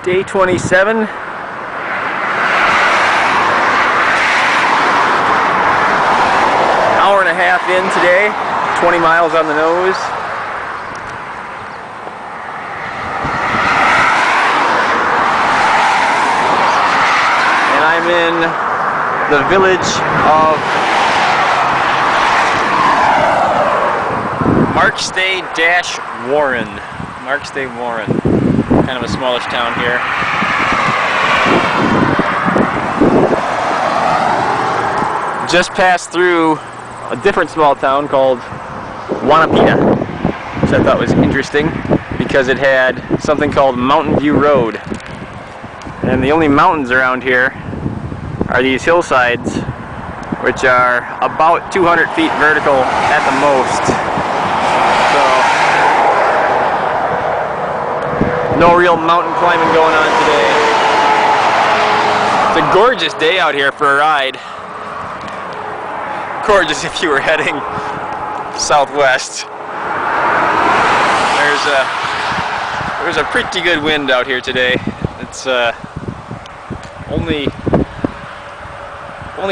Day 27. Hour and a half in today, 20 miles on the nose. And I'm in the village of Markstay-Warren. Markstay-Warren. Kind of a smallish town here. Just passed through a different small town called Wanapita, which I thought was interesting because it had something called Mountain View Road. And the only mountains around here are these hillsides, which are about 200 feet vertical at the most. So, no real mountain climbing going on today. It's a gorgeous day out here for a ride. Gorgeous if you were heading southwest. There's a pretty good wind out here today. It's only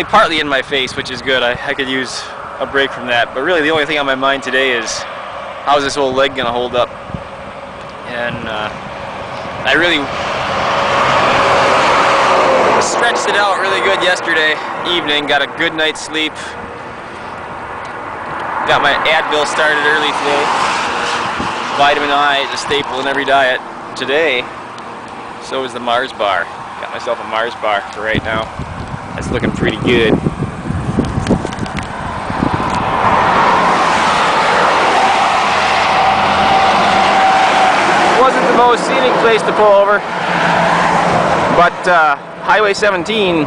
partly in my face, which is good. I could use a break from that. But really the only thing on my mind today is how's this old leg gonna hold up? And I really stretched it out really good yesterday evening, got a good night's sleep. Got my Advil started early today. Vitamin I is a staple in every diet. Today, so is the Mars bar. Got myself a Mars bar for right now. That's looking pretty good. Wasn't the most scenic place to pull over, but Highway 17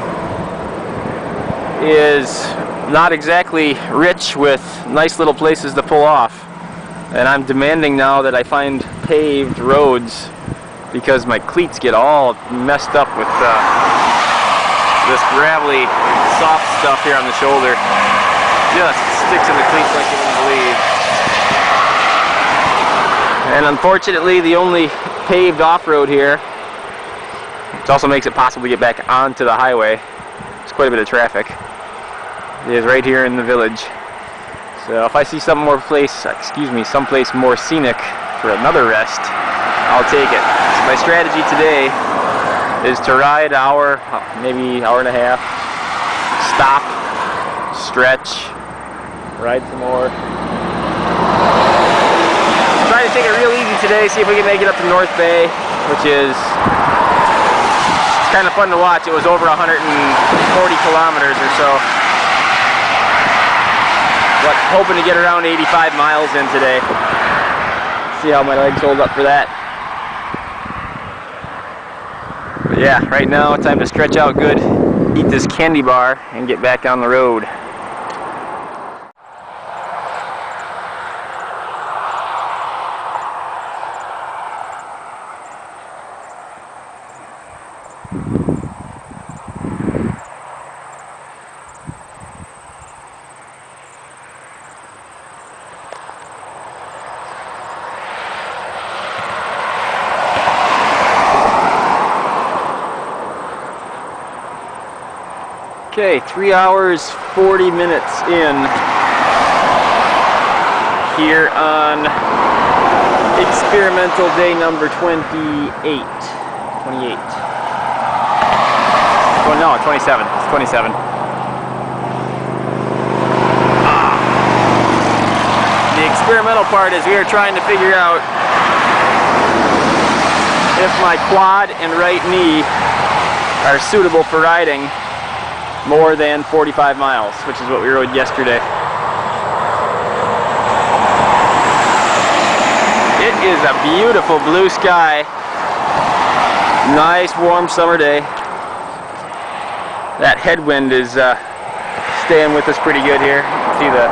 is not exactly rich with nice little places to pull off. And I'm demanding now that I find paved roads because my cleats get all messed up with this gravelly, soft stuff here on the shoulder. Just sticks in the cleats like you wouldn't believe. And unfortunately, the only paved off-road here, which also makes it possible to get back onto the highway, there's quite a bit of traffic, is right here in the village. So if I see someplace more scenic for another rest, I'll take it. So my strategy today is to ride an hour, maybe hour and a half, stop, stretch, ride some more. Try to take it real easy today, see if we can make it up to North Bay, which is kind of fun to watch. It was over 140 kilometers or so. But hoping to get around 85 miles in today. See how my legs hold up for that. But yeah, right now, time to stretch out good, eat this candy bar, and get back on the road. Okay, 3 hours, 40 minutes in here on experimental day number 28. Well, no, 27. It's 27. The experimental part is we are trying to figure out if my quad and right knee are suitable for riding more than 45 miles, which is what we rode yesterday. It is a beautiful blue sky. Nice warm summer day. That headwind is staying with us pretty good here. You can see the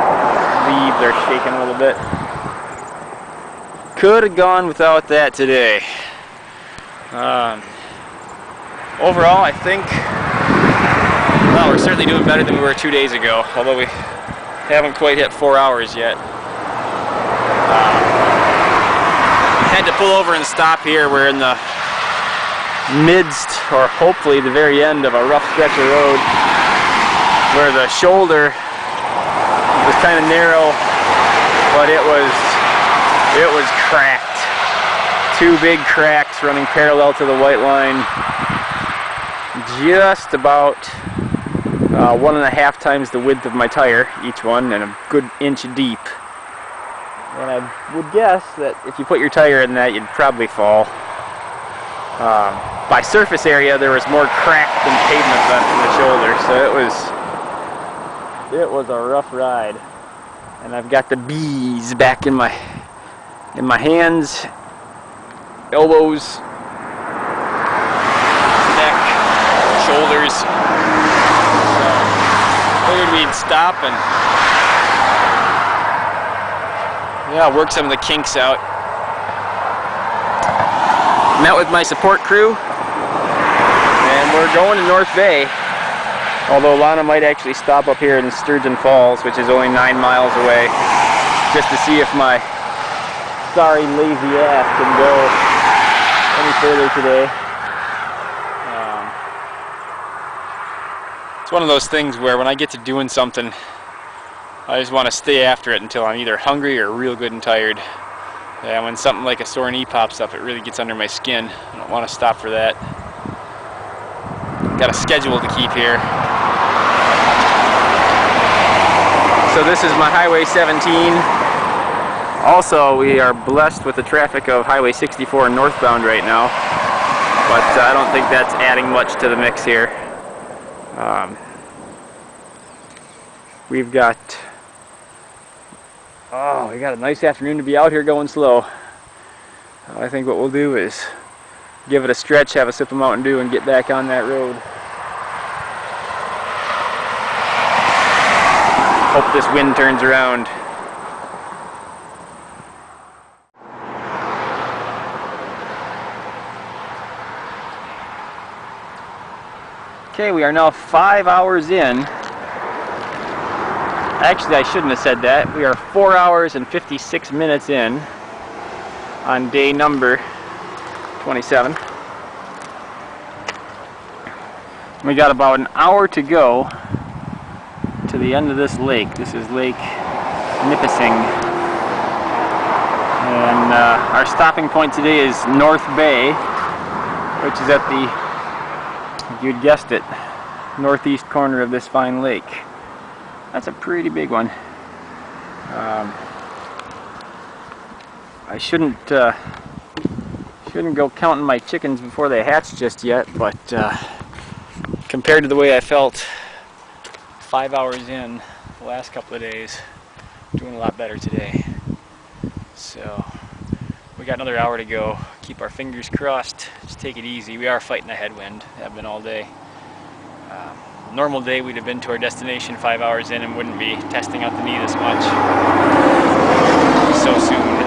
leaves are shaking a little bit. Could have gone without that today. Overall, I think, well, we're certainly doing better than we were 2 days ago, although we haven't quite hit 4 hours yet. Had to pull over and stop here. We're in the midst, or hopefully the very end of a rough stretch of road where the shoulder was kind of narrow, but it was cracked. Two big cracks running parallel to the white line, just about 1.5 times the width of my tire, each one, and a good inch deep. And I would guess that if you put your tire in that, you'd probably fall. By surface area, there was more crack than pavement left in the shoulder, so it was a rough ride. And I've got the bees back in my hands, elbows, neck, shoulders. So figured we'd stop and work some of the kinks out. Met with my support crew, and we're going to North Bay. Although Lana might actually stop up here in Sturgeon Falls, which is only 9 miles away, just to see if my sorry lazy ass can go any further today. It's one of those things where when I get to doing something, I just want to stay after it until I'm either hungry or real good and tired. And when something like a sore knee pops up, it really gets under my skin. I don't want to stop for that. Got a schedule to keep here. So this is my Highway 17. Also, we are blessed with the traffic of Highway 64 northbound right now, but I don't think that's adding much to the mix here. We've got we got a nice afternoon to be out here going slow. I think what we'll do is give it a stretch, have a sip of Mountain Dew, and get back on that road. Hope this wind turns around. Okay, we are now 5 hours in. Actually, I shouldn't have said that. We are 4 hours and 56 minutes in on day number 27. We got about an hour to go to the end of this lake. This is Lake Nipissing. And our stopping point today is North Bay, which is at the, you'd guessed it, northeast corner of this fine lake. That's a pretty big one. I shouldn't go counting my chickens before they hatch just yet, but compared to the way I felt 5 hours in the last couple of days, I'm doing a lot better today. So we got another hour to go. Keep our fingers crossed. Just take it easy. We are fighting a headwind. Have been all day. Normal day we'd have been to our destination 5 hours in and wouldn't be testing out the knee this much so soon.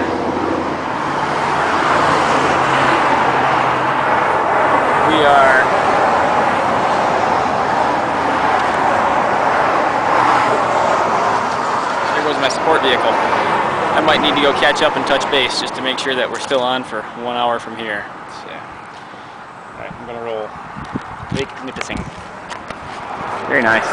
We are there goes my support vehicle. I might need to go catch up and touch base just to make sure that we're still on for 1 hour from here. So, alright, I'm gonna roll Lake Nipissing. Very nice.